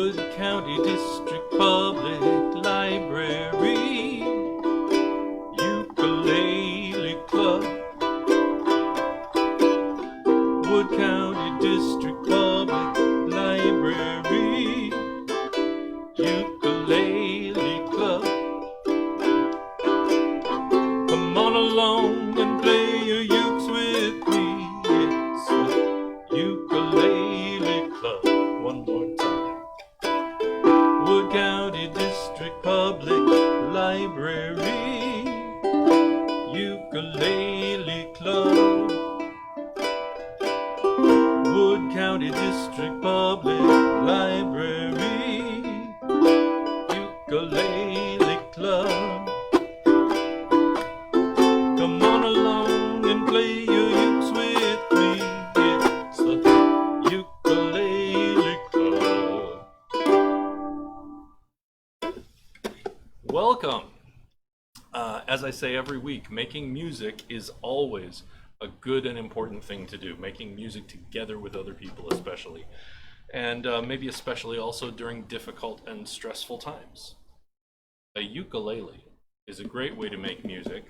Wood County District Public Library, Ukulele Club. Wood County District Public Library, Ukulele Club. Come on along and play your ukes with me. It's the Ukulele Club. One more time. Wood County District Public Library, Ukulele Club. Wood County District Public Library, Ukulele Club. Come on along and play your ukes with me. It's the Ukulele Club. Welcome. As I say every week, making music is always a good and important thing to do. Making music together with other people especially. And maybe especially also during difficult and stressful times. A ukulele is a great way to make music.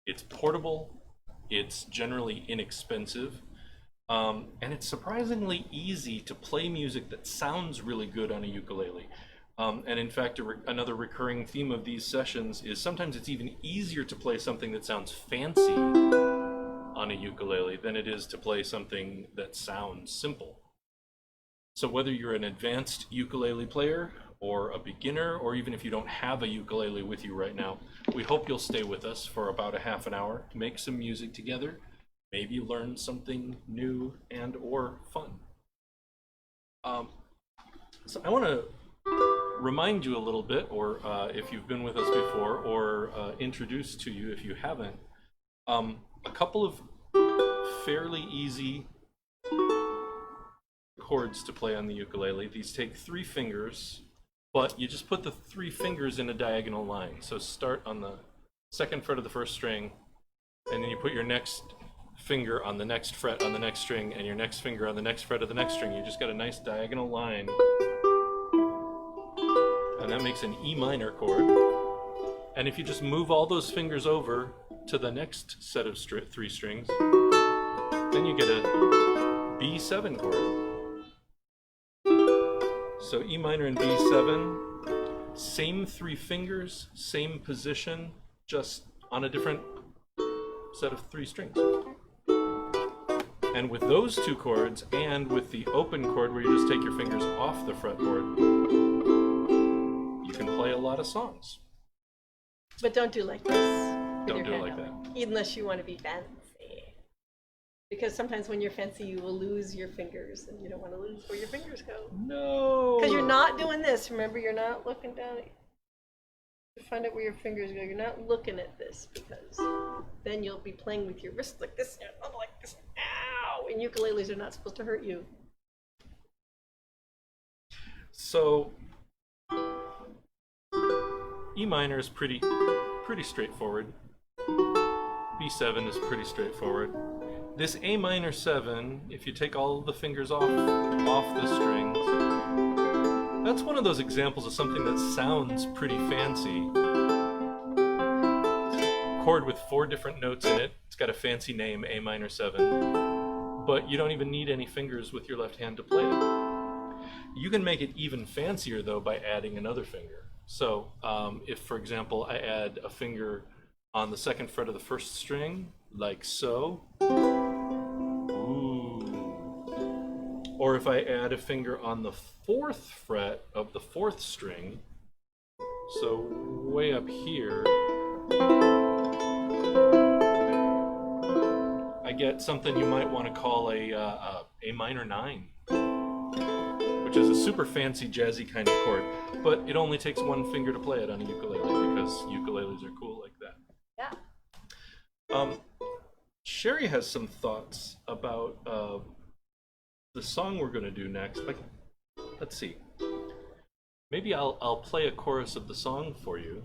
It's portable, it's generally inexpensive, and it's surprisingly easy to play music that sounds really good on a ukulele. And in fact, another recurring theme of these sessions is sometimes it's even easier to play something that sounds fancy on a ukulele than it is to play something that sounds simple. So whether you're an advanced ukulele player or a beginner, or even if you don't have a ukulele with you right now, we hope you'll stay with us for about a half an hour, make some music together, maybe learn something new and or fun. So I want to remind you a little bit, or if you've been with us before, or introduce to you if you haven't, a couple of fairly easy chords to play on the ukulele. These take 3 fingers, but you just put the 3 fingers in a diagonal line. So start on the 2nd fret of the 1st string, and then you put your next finger on the next fret on the next string, and your next finger on the next fret of the next string. You just got a nice diagonal line, and that makes an E minor chord. And if you just move all those fingers over to the next set of 3 strings, then you get a B7 chord. So E minor and B7, same 3 fingers, same position, just on a different set of 3 strings. And with those 2 chords, and with the open chord where you just take your fingers off the fretboard, you can play a lot of songs. But don't do like this. Don't do it like that. Unless you want to be fancy. Because sometimes when you're fancy, you will lose your fingers, and you don't want to lose where your fingers go. No! Because you're not doing this. Remember, you're not looking down. To find out where your fingers go. You're not looking at this, because then you'll be playing with your wrist like this, and not like this. Ow! And ukuleles are not supposed to hurt you. So E minor is pretty straightforward. B7 is pretty straightforward. This A minor 7, if you take all of the fingers off the strings, that's one of those examples of something that sounds pretty fancy. Chord with 4 different notes in it. It's got a fancy name, A minor 7, but you don't even need any fingers with your left hand to play it. You can make it even fancier though by adding another finger. So if, for example, I add a finger on the 2nd fret of the 1st string, like so, ooh. Or if I add a finger on the 4th fret of the 4th string, so way up here, I get something you might want to call a minor 9. Which is a super fancy jazzy kind of chord, but it only takes 1 finger to play it on a ukulele because ukuleles are cool like that. Yeah. Sheri has some thoughts about the song we're going to do next. Let's see. Maybe I'll play a chorus of the song for you,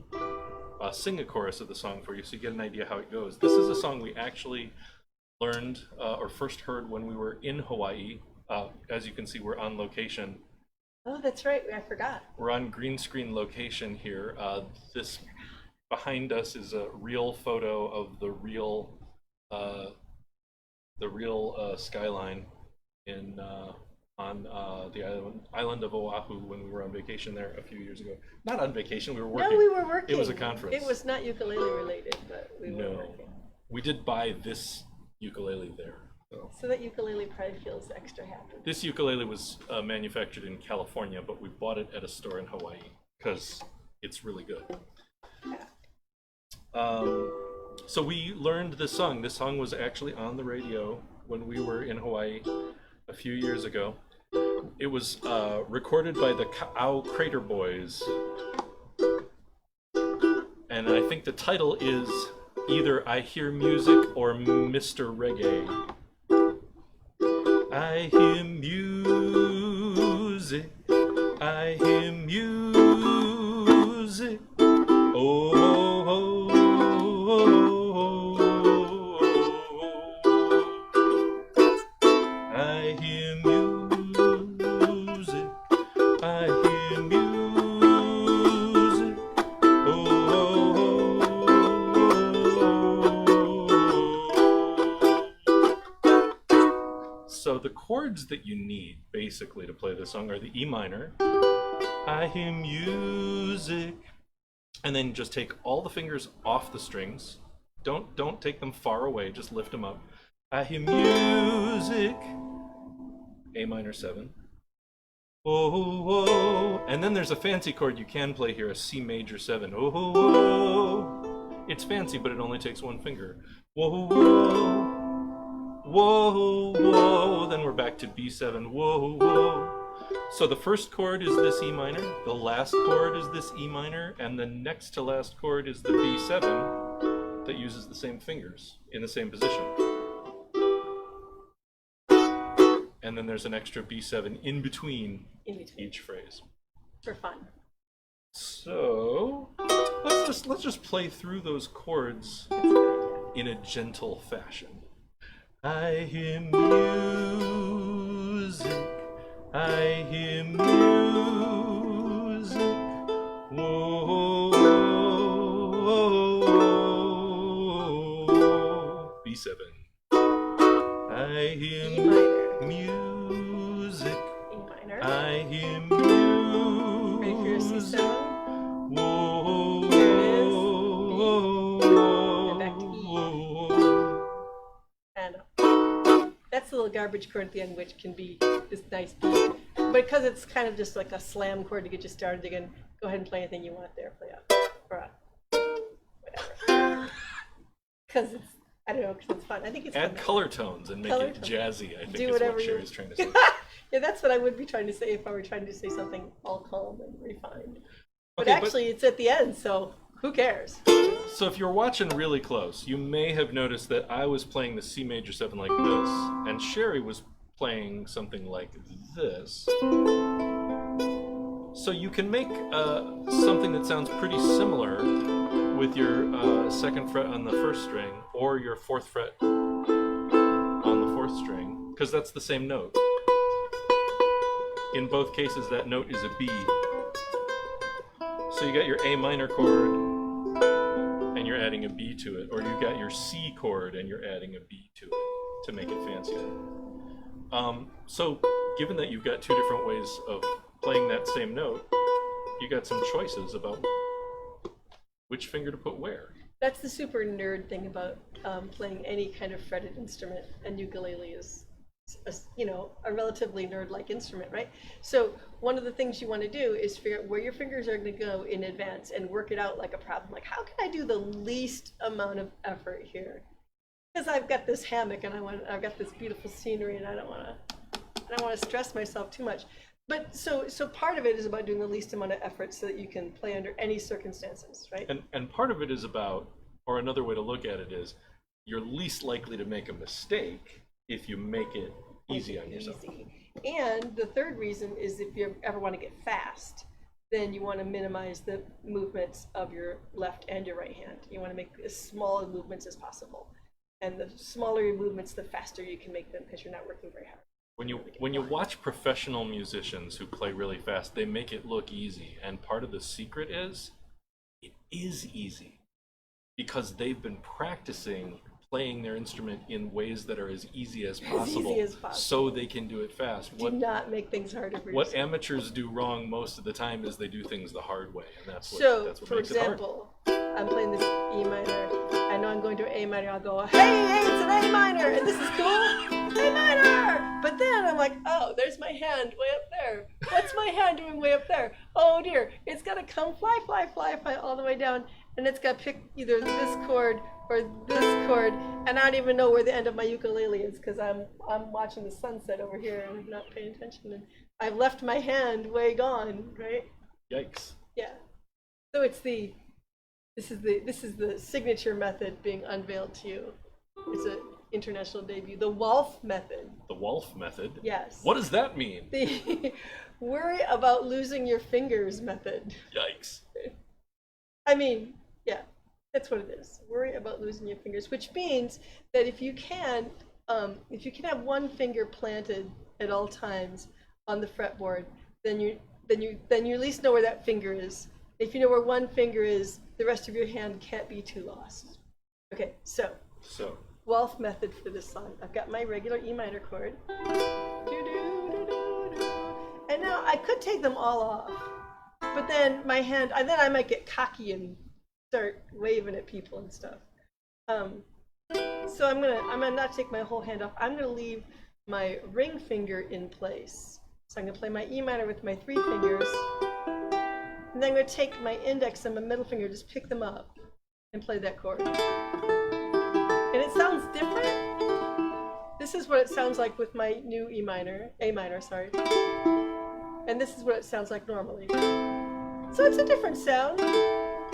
sing a chorus of the song for you, so you get an idea how it goes. This is a song we actually learned or first heard when we were in Hawaii. As you can see, we're on location Oh, that's right. I forgot. We're on green screen location here. This behind us is a real photo of uh, the real skyline in on the island of Oahu when we were on vacation there a few years ago. Not on vacation, we were working. No, we were working. It was a conference. It was not ukulele related, but we were No, working. we did buy this ukulele there. So that ukulele probably feels extra happy. This ukulele was manufactured in California, but we bought it at a store in Hawaii because it's really good. So we learned this song. This song was actually on the radio when we were in Hawaii a few years ago. It was recorded by the Ka'au Crater Boys. And I think the title is either I Hear Music or Mr. Reggae. I hear music, I hear music, oh, oh, oh, oh. I hear music, I hear music, oh, oh, oh. So the chords that you need basically to play this song are the E minor, I hear music, and then just take all the fingers off the strings. Don't take them far away, just lift them up. I hear music, A minor 7. Oh, oh, and then there's a fancy chord you can play here, a C major 7. Oh, oh, it's fancy, but it only takes one finger. Whoa, whoa. Whoa, whoa, then we're back to B7, whoa, whoa. So the first chord is this E minor, the last chord is this E minor, and the next to last chord is the B7 that uses the same fingers in the same position. And then there's an extra B7 in between each phrase. For fun. So let's just play through those chords in a gentle fashion. I hear music, I hear music, whoa, B7. I hear music, E minor. I hear music, Ready for your C7? whoa, Here it is, B, and back to E. And that's the little garbage chord at the end, which can be this nice beat. But because it's kind of just like a slam chord to get you started, you can go ahead and play anything you want there. Play a, or a, whatever. Because it's, I don't know, because it's fun. I think it's Add fun. color tones and make Color it tones. jazzy, I think Do is whatever what you Sheri's trying to say. Yeah, that's what I would be trying to say if I were trying to say something all calm and refined. But Okay, actually, it's at the end, so who cares? So if you're watching really close, you may have noticed that I was playing the C major 7 like this, and Sheri was playing something like this. So you can make something that sounds pretty similar with your 2nd fret on the 1st string, or your 4th fret on the 4th string, because that's the same note. In both cases, that note is a B. So you got your A minor chord, and you're adding a B to it, or you got your C chord and you're adding a B to it to make it fancier. So given that you've got two different ways of playing that same note, you got some choices about which finger to put where. That's the super nerd thing about playing any kind of fretted instrument, and ukulele is, a relatively nerd-like instrument, right? So one of the things you want to do is figure out where your fingers are going to go in advance and work it out like a problem. Like, how can I do the least amount of effort here? Because I've got this hammock and I've got this beautiful scenery, and I don't want to stress myself too much. But so part of it is about doing the least amount of effort so that you can play under any circumstances, right? And part of it is about, or another way to look at it is, you're least likely to make a mistake if you make it easy on yourself. And the third reason is if you ever want to get fast, then you want to minimize the movements of your left and your right hand. You want to make as small movements as possible. And the smaller your movements, the faster you can make them because you're not working very hard. When you watch professional musicians who play really fast, they make it look easy, and part of the secret is it is easy because they've been practicing playing their instrument in ways that are as easy as possible, so they can do it fast. Do not make things harder for What yourself. amateurs do wrong most of the time is they do things the hard way, and that's what makes for it hard. example, I'm playing this E minor. I know I'm going to A minor. I'll go, hey, it's an A minor, and this is cool. A minor. But then I'm like, oh, there's my hand way up there. What's my hand doing way up there? Oh dear, it's got to come fly all the way down, and it's got to pick either this chord or this chord, and I don't even know where the end of my ukulele is because I'm watching the sunset over here and I'm not paying attention, and I've left my hand way gone, right? Yikes. Yeah. So it's this is the signature method being unveiled to you. It's an international debut. The Wolf method. The Wolf method? Yes. What does that mean? The worry about losing your fingers method. Yikes. I mean, yeah, that's what it is. Worry about losing your fingers, which means that if you can have one finger planted at all times on the fretboard, then you at least know where that finger is. If you know where one finger is, the rest of your hand can't be too lost. Okay, so Wolf method for this song. I've got my regular E minor chord. And now I could take them all off, but then my hand, and then I might get cocky and start waving at people and stuff. So I'm gonna not take my whole hand off. I'm gonna leave my ring finger in place. So I'm gonna play my E minor with my 3 fingers. And then I'm going to take my index and my middle finger, just pick them up and play that chord. And it sounds different. This is what it sounds like with my new A minor, sorry. And this is what it sounds like normally. So it's a different sound. But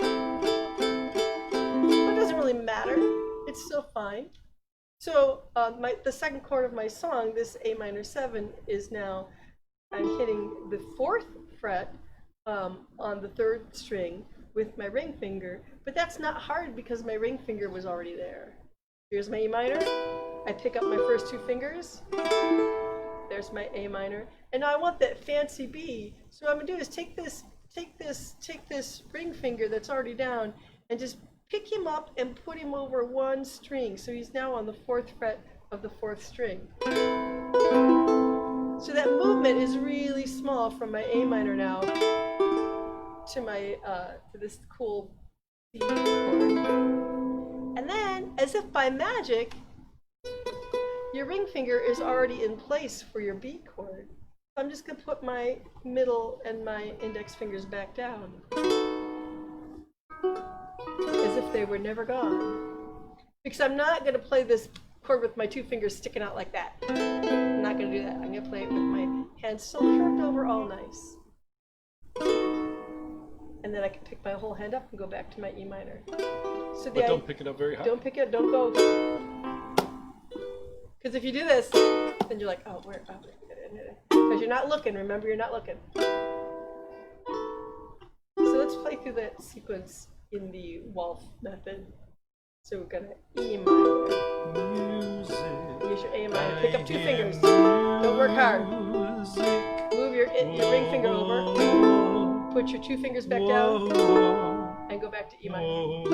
it doesn't really matter. It's still fine. So the second chord of my song, this A minor 7, is now, I'm hitting the 4th fret on the 3rd string with my ring finger, but that's not hard because my ring finger was already there. Here's my E minor, I pick up my first 2 fingers, there's my A minor, and now I want that fancy B, so what I'm gonna do is take this ring finger that's already down and just pick him up and put him over one string, so he's now on the 4th fret of the 4th string. So that movement is really small from my A minor now to my to this cool B chord. And then, as if by magic, your ring finger is already in place for your B chord. So I'm just going to put my middle and my index fingers back down, as if they were never gone. Because I'm not going to play this chord with my 2 fingers sticking out like that. I'm not going to do that. I'm going to play it with my hands still curved over all nice. And then I can pick my whole hand up and go back to my E minor. So but don't pick it up very high. Don't pick it, don't go. Because if you do this, then you're like, oh, where? Oh, because you're not looking, remember, you're not looking. So let's play through that sequence in the Wolf method. So we're gonna E minor. Use your A minor. Pick up 2 fingers. Don't work hard. Move your ring finger over. Put your 2 fingers back down. And go back to E minor.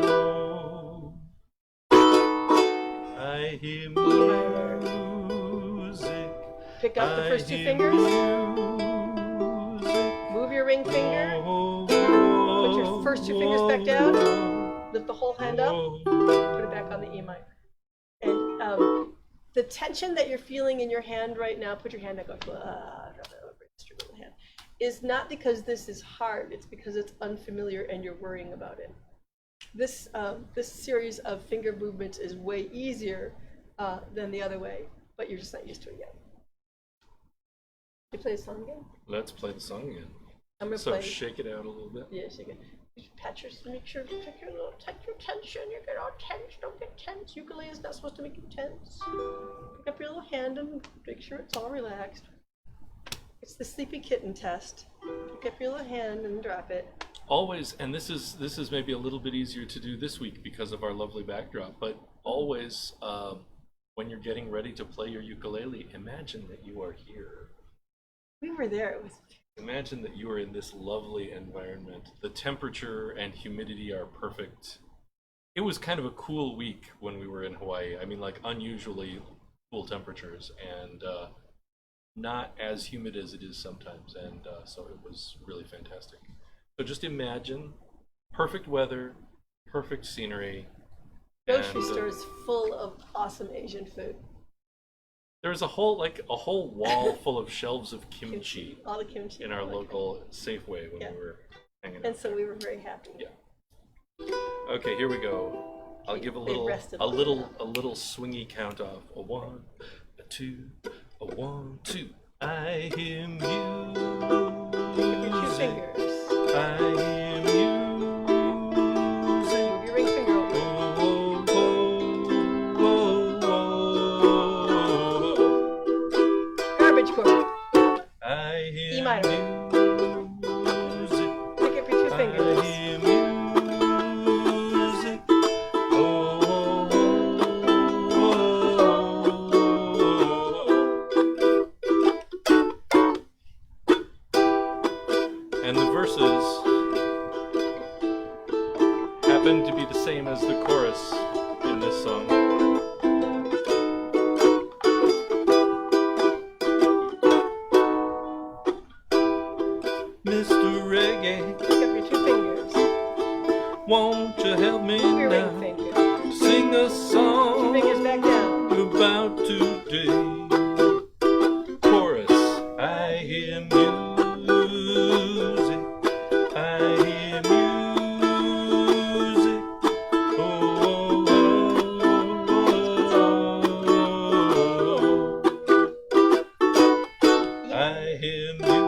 I hear E minor. Pick up the first 2 fingers. Move your ring finger. Put your first 2 fingers back down. Lift the whole hand up. Put it back on the E minor. And the tension that you're feeling in your hand right now, put your hand back up. Is not because this is hard. It's because it's unfamiliar and you're worrying about it. This series of finger movements is way easier than the other way, but you're just not used to it yet. You play the song again? Let's play the song again. I'm gonna so play. Shake it out a little bit. Yeah, shake it. Just pat your, make sure to take your little, take your tension. You get all tense. Don't get tense. Ukulele is not supposed to make you tense. Pick up your little hand and make sure it's all relaxed. It's the sleepy kitten test. Pick up your little hand and drop it. Always, and this is maybe a little bit easier to do this week because of our lovely backdrop, but always when you're getting ready to play your ukulele, imagine that you are here. We were there. It was. Imagine that you are in this lovely environment. The temperature and humidity are perfect. It was kind of a cool week when we were in Hawaii. I mean, like unusually cool temperatures and not as humid as it is sometimes. And so it was really fantastic. So just imagine perfect weather, perfect scenery. Grocery stores full of awesome Asian food. There was a whole wall full of shelves of kimchi. All the kimchi in our local Safeway when we were hanging out. And so we were very happy. Yeah. Okay, here we go. I'll give a little swingy count off. A 1, a 2, a 1, 2. I hear music. Give your 2 fingers. I hear music. Move your ring finger over. Garbage chord. I hear E minor. music. Pick up your 2 fingers. I hear music. And the verses happen to be the same as the chorus in this song. Mr. Reggae, Pick up your 2 fingers. won't you help me Move your ring now? finger. Sing a 2 song fingers back down. about today. Chorus, I hear music. I hear music. Oh, oh, oh. I hear music.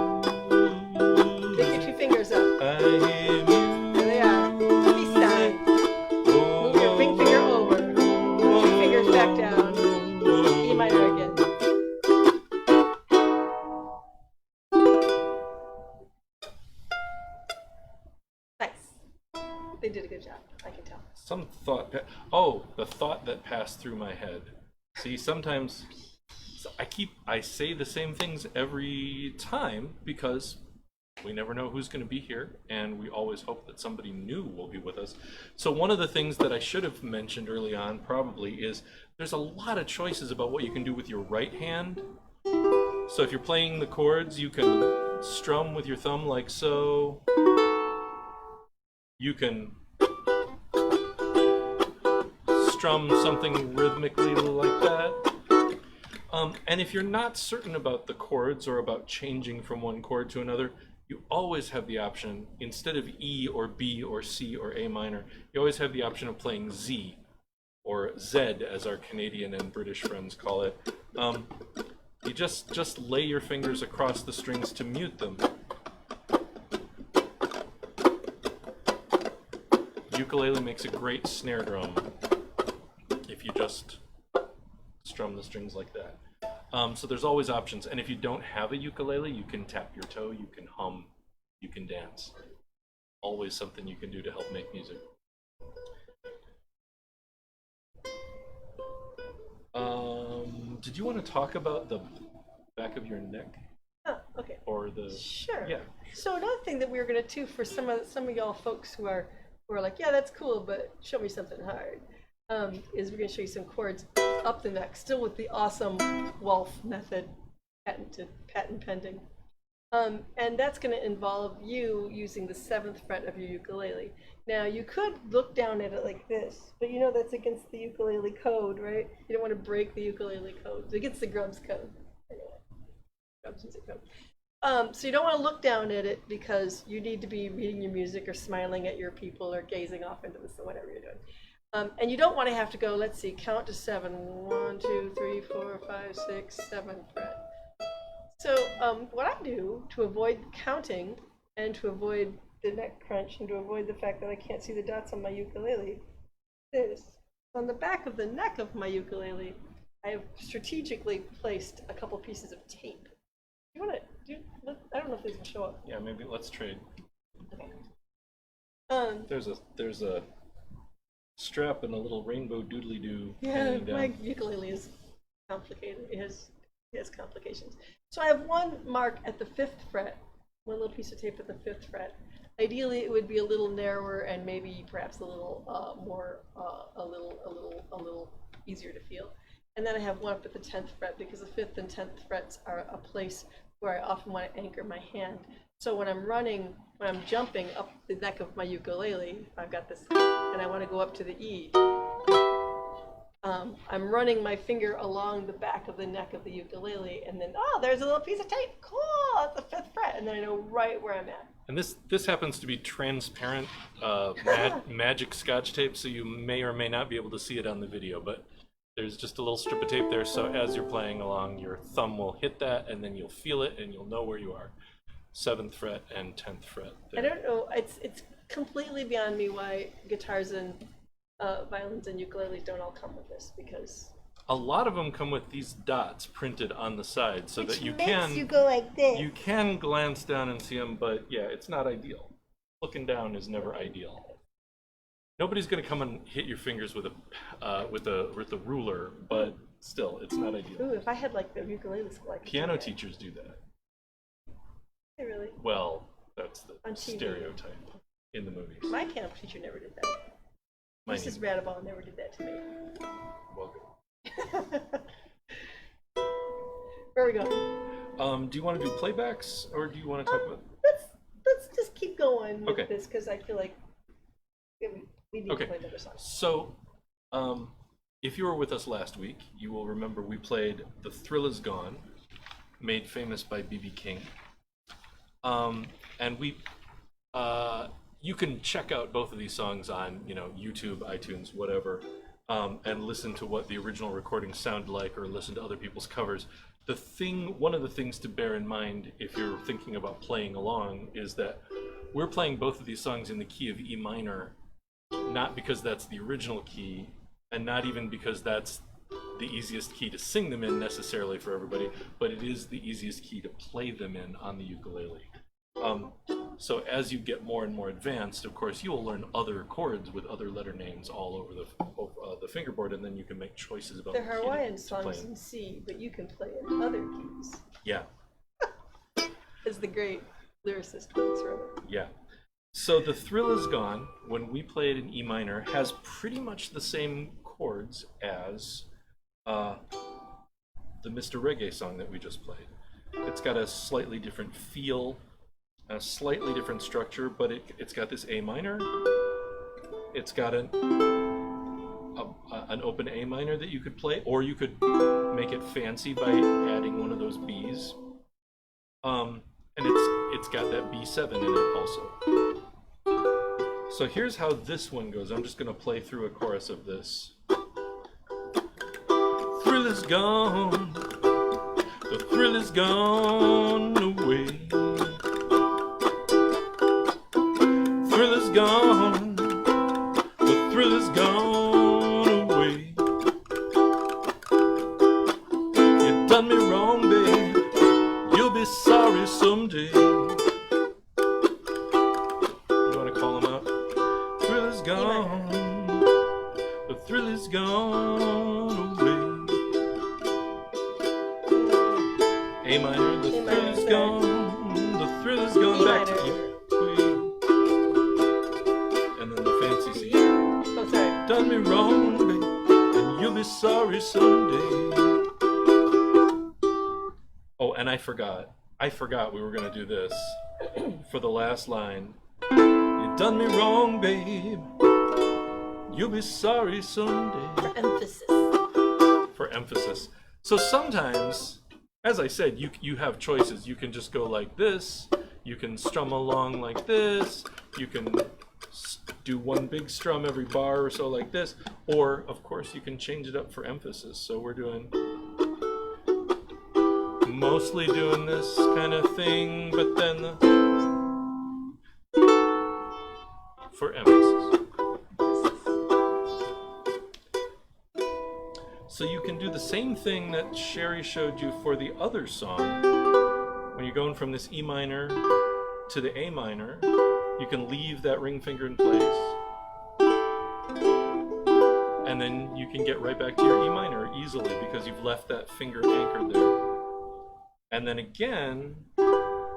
Pick your 2 fingers up. I hear music. There they are. Peace sign. Move your ring finger over. 2 fingers back down. E minor again. Nice. They did a good job. I can tell. Some thought. The thought that passed through my head. See, sometimes I say the same things every time because we never know who's going to be here, and we always hope that somebody new will be with us. So one of the things that I should have mentioned early on probably is there's a lot of choices about what you can do with your right hand. So if you're playing the chords, you can strum with your thumb like so. You can strum something rhythmically like that. And if you're not certain about the chords or about changing from one chord to another, you always have the option, instead of E or B or C or A minor, you always have the option of playing Z, or Z as our Canadian and British friends call it. You just lay your fingers across the strings to mute them. Ukulele makes a great snare drum if you just strum the strings like that. So there's always options, and if you don't have a ukulele, you can tap your toe, you can hum, you can dance. Always something you can do to help make music. Did you want to talk about the back of your neck? Oh, okay. Or the... Sure. Yeah. So another thing that we were going to do for some of y'all folks who are like, yeah, that's cool, but show me something hard, is we're going to show you some chords up the neck, still with the awesome Wolf method, patent pending. And that's going to involve you using the 7th fret of your ukulele. Now, you could look down at it like this, but you know that's against the ukulele code, right? You don't want to break the ukulele code. It's against the GRUBS code. GRUBS music code. So you don't want to look down at it because you need to be reading your music or smiling at your people or gazing off into this or whatever you're doing. And you don't want to have to go, let's see, count to 7. 1, 2, 3, 4, 5, 6, 7 fret. So what I do to avoid counting and to avoid the neck crunch and to avoid the fact that I can't see the dots on my ukulele is on the back of the neck of my ukulele, I have strategically placed a couple pieces of tape. You want to do? I don't know if these will show up. Yeah, maybe let's trade. Okay. There's a strap and a little rainbow doodly doo Yeah, hanging down. my ukulele is complicated. It has complications. So I have one mark at the 5th fret, one little piece of tape at the 5th fret. Ideally, it would be a little narrower and maybe perhaps a little more, a little easier to feel. And then I have one up at the 10th fret because the 5th and 10th frets are a place where I often want to anchor my hand. So when I'm jumping up the neck of my ukulele, I've got this, and I want to go up to the E. I'm running my finger along the back of the neck of the ukulele, and then, oh, there's a little piece of tape. Cool, that's the 5th fret, and then I know right where I'm at. And this happens to be transparent magic Scotch tape, so you may or may not be able to see it on the video, but there's just a little strip of tape there, so as you're playing along, your thumb will hit that, and then you'll feel it, and you'll know where you are. 7th fret and 10th fret. There. I don't know, it's completely beyond me why guitars and violins and ukuleles don't all come with this, because a lot of them come with these dots printed on the side, so that you makes you go like this. You can glance down and see them, but yeah, it's not ideal. Looking down is never ideal. Nobody's going to come and hit your fingers with a ruler, but still, it's not ideal. Ooh, if I had like the ukulele school, I could Piano do that. teachers do that. They really? Well, that's the On TV. stereotype in the movies. My piano teacher never did that. Mrs. Radaball never did that to me. Welcome. Where are we going? Do you want to do playbacks, or do you want to talk about? Let's just keep going with Okay. this, because I feel like we need to play another song. So, if you were with us last week, you will remember we played "The Thrill Is Gone," made famous by B.B. King, and you can check out both of these songs on YouTube, iTunes, whatever, and listen to what the original recordings sound like, or listen to other people's covers. One of the things to bear in mind if you're thinking about playing along is that we're playing both of these songs in the key of E minor, not because that's the original key, and not even because that's the easiest key to sing them in necessarily for everybody, but it is the easiest key to play them in on the ukulele. So as you get more and more advanced, of course, you will learn other chords with other letter names all over the fingerboard, and then you can make choices about The the key Hawaiian to play songs in. in C, but you can play in other keys, Yeah, as the great lyricist once wrote. yeah. So "The Thrill Is Gone," when we played in E minor, has pretty much the same chords as the Mr. Reggae song that we just played. It's got a slightly different feel, a slightly different structure, but it's got this A minor. It's got an open A minor that you could play, or you could make it fancy by adding one of those Bs. And it's got that B7 in it also. So here's how this one goes. I'm just going to play through a chorus of this. Thrill is gone, the thrill is gone away. Thrill is gone, the thrill is gone away. You done me wrong, babe, you'll be sorry someday. You want to call them out? Thrill is gone, the thrill is gone away. A minor, the thrill is gone, the thrill is gone. Back to E. And then the fancy C. Oh, sorry. Done me wrong, babe, and you'll be sorry someday. Oh, and I forgot we were gonna do this for the last line. You done me wrong, babe, you'll be sorry someday. For emphasis. For emphasis. So sometimes, as I said, you have choices. You can just go like this, you can strum along like this, you can do one big strum every bar or so like this, or of course you can change it up for emphasis. So we're mostly doing this kind of thing, but then for emphasis. So you can do the same thing that Sheri showed you for the other song. When you're going from this E minor to the A minor, you can leave that ring finger in place. And then you can get right back to your E minor easily because you've left that finger anchored there. And then again,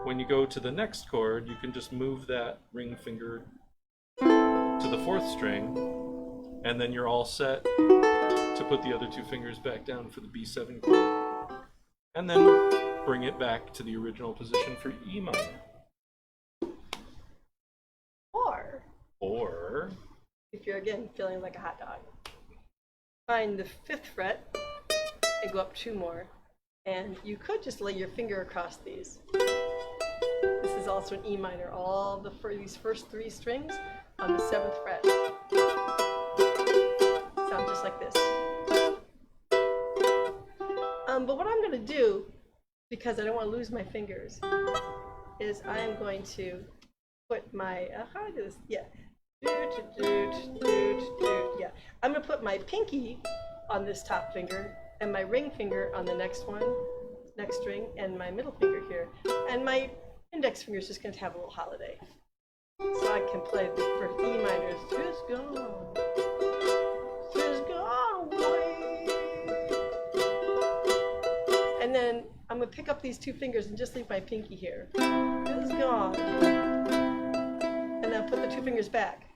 when you go to the next chord, you can just move that ring finger to the 4th string, and then you're all set to put the other 2 fingers back down for the B7 chord. And then bring it back to the original position for E minor. Or if you're again feeling like a hot dog, find the 5th fret and go up 2 more. And you could just lay your finger across these. This is also an E minor, for these first 3 strings on the 7th fret. Sound just like this. But what I'm going to do, because I don't want to lose my fingers, is I am going to put my, how do I do this? Yeah. Yeah. I'm going to put my pinky on this top finger and my ring finger on the next string, and my middle finger here. And my index finger is just going to have a little holiday. So I can play the first E minor. Just gone away. And then I'm going to pick up these 2 fingers and just leave my pinky here. It's gone. And then I'll put the 2 fingers back.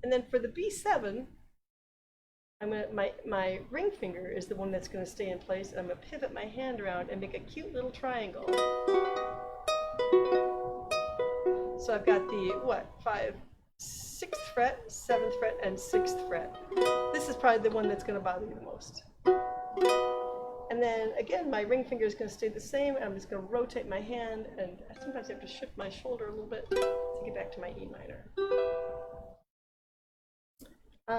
And then for the B7, my ring finger is the one that's going to stay in place, and I'm going to pivot my hand around and make a cute little triangle. So I've got the 6th fret, 7th fret, and 6th fret. This is probably the one that's going to bother you the most. And then again, my ring finger is going to stay the same, and I'm just going to rotate my hand, and sometimes I have to shift my shoulder a little bit to get back to my E minor.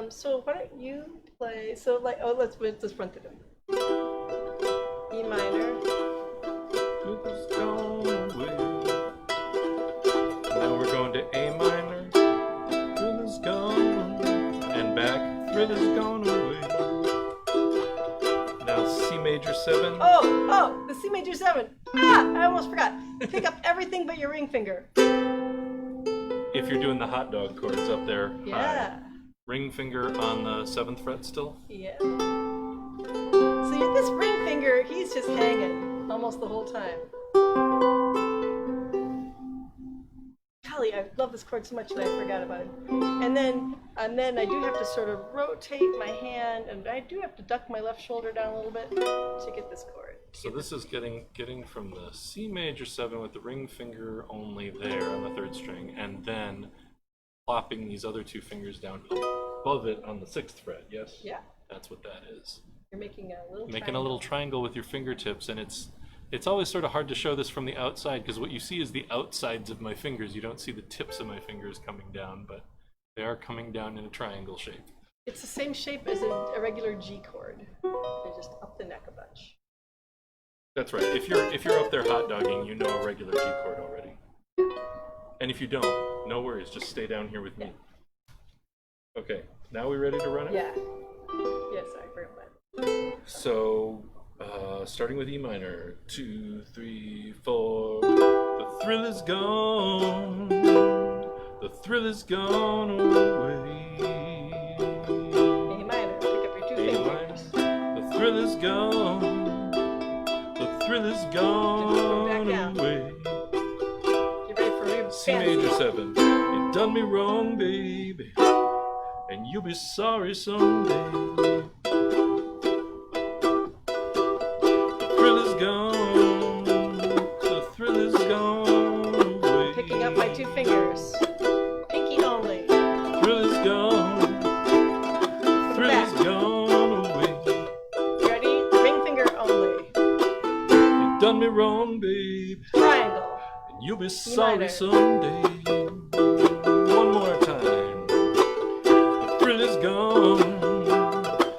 So why don't you play? So let's run through them. E minor. Now we're going to A minor. Thrill is gone and back. Thrill is gone away. Now C major 7. Oh, the C major 7. I almost forgot. Pick up everything but your ring finger. If you're doing the hot dog chords up there. Yeah. High. Ring finger on the 7th fret still? Yeah. So this ring finger, he's just hanging almost the whole time. Golly, I love this chord so much that I forgot about it. And then I do have to sort of rotate my hand, and I do have to duck my left shoulder down a little bit to get this chord. So this is getting from the C major 7 with the ring finger only there on the 3rd string, and then plopping these other 2 fingers down above it on the 6th fret, yes? Yeah. That's what that is. You're making a little Making a little triangle with your fingertips, and it's always sort of hard to show this from the outside because what you see is the outsides of my fingers. You don't see the tips of my fingers coming down, but they are coming down in a triangle shape. It's the same shape as a regular G chord. They're just up the neck a bunch. That's right. If you're up there hot dogging, you know a regular G chord already. And if you don't, no worries. Just stay down here with me. Okay. Now we ready to run it? Yeah. Yes, I forgot that. So, starting with E minor. 2, 3, 4. The thrill is gone. The thrill is gone away. A minor. Pick up your 2 fingers. The thrill is gone. The thrill is gone away. C major 7. You done me wrong, baby, and you'll be sorry someday. The thrill is gone. The thrill is gone away. Picking up my 2 fingers. Pinky only. The thrill is gone. The thrill is gone away. Ready? Ring finger only. You done me wrong, baby. Triangle. You'll be sorry someday. One more time. The thrill is gone.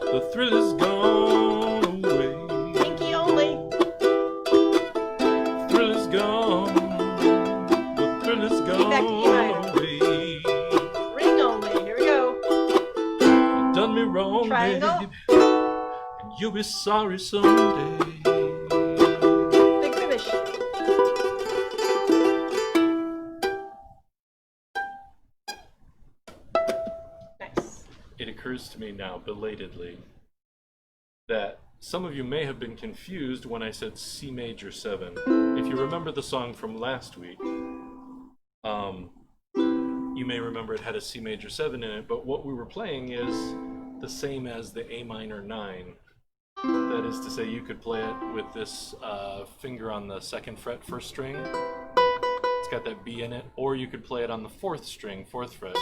The thrill is gone away. Pinky only. The thrill is gone. The thrill is gone away. Ring only. Here we go. You done me wrong, Triangle. baby, and you'll be sorry someday. Big finish. it occurs to me now, belatedly, that some of you may have been confused when I said C major 7. If you remember the song from last week, you may remember it had a C major 7 in it, but what we were playing is the same as the A minor 9. That is to say, you could play it with this finger on the 2nd fret, 1st string. It's got that B in it. Or you could play it on the 4th string, 4th fret.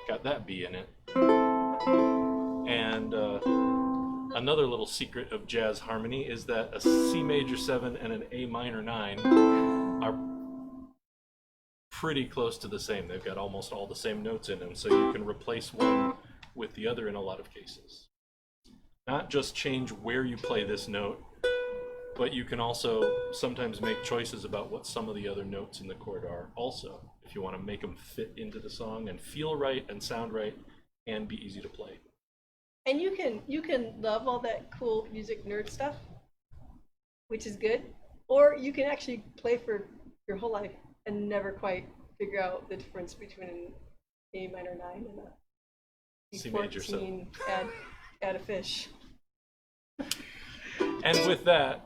Got that B in it. And another little secret of jazz harmony is that a C major 7 and an A minor 9 are pretty close to the same. They've got almost all the same notes in them, so you can replace one with the other in a lot of cases. Not just change where you play this note, but you can also sometimes make choices about what some of the other notes in the chord are also, if you want to make them fit into the song and feel right and sound right and be easy to play. And you can love all that cool music nerd stuff, which is good, or you can actually play for your whole life and never quite figure out the difference between an A minor 9 and a C major 7. Add a fish. And with that,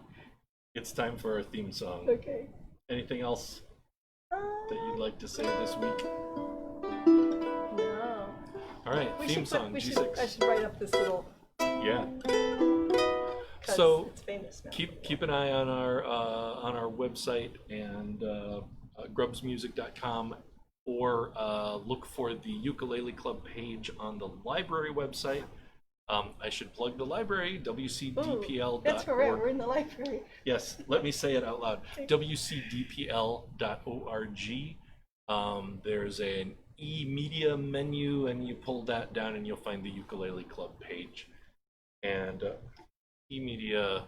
it's time for our theme song. Okay. Anything else that you'd like to say this week? No. All right, theme song, G6. I should write up this little. Yeah. So it's famous now. keep an eye on our website and grubsmusic.com, or look for the Ukulele Club page on the library website. I should plug the library, wcdpl.org. That's where we're at. We're in the library. Yes, let me say it out loud. wcdpl.org. There's an e-media menu, and you pull that down and you'll find the Ukulele Club page. And e-media,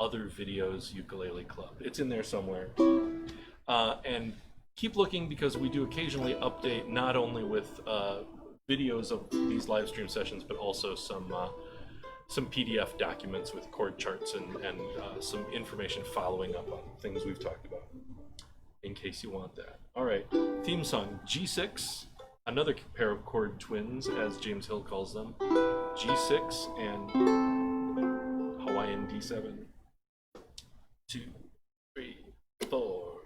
other videos, Ukulele Club. It's in there somewhere. And keep looking, because we do occasionally update not only with videos of these live stream sessions, but also some PDF documents with chord charts and some information following up on things we've talked about, in case you want that. All right, theme song, G6, another pair of chord twins, as James Hill calls them, G6 and Hawaiian D7. 2, 3, 4.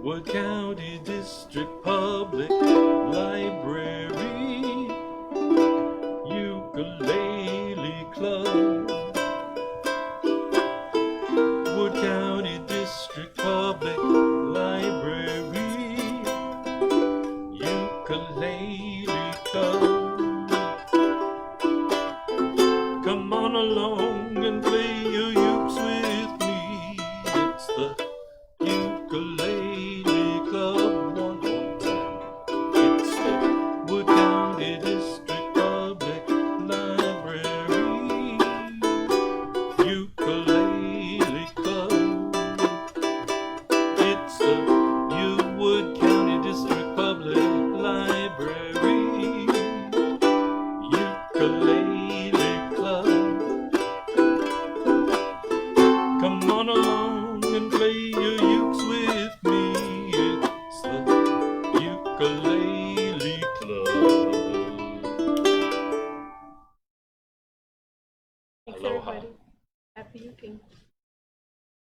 Wood County District Public Library.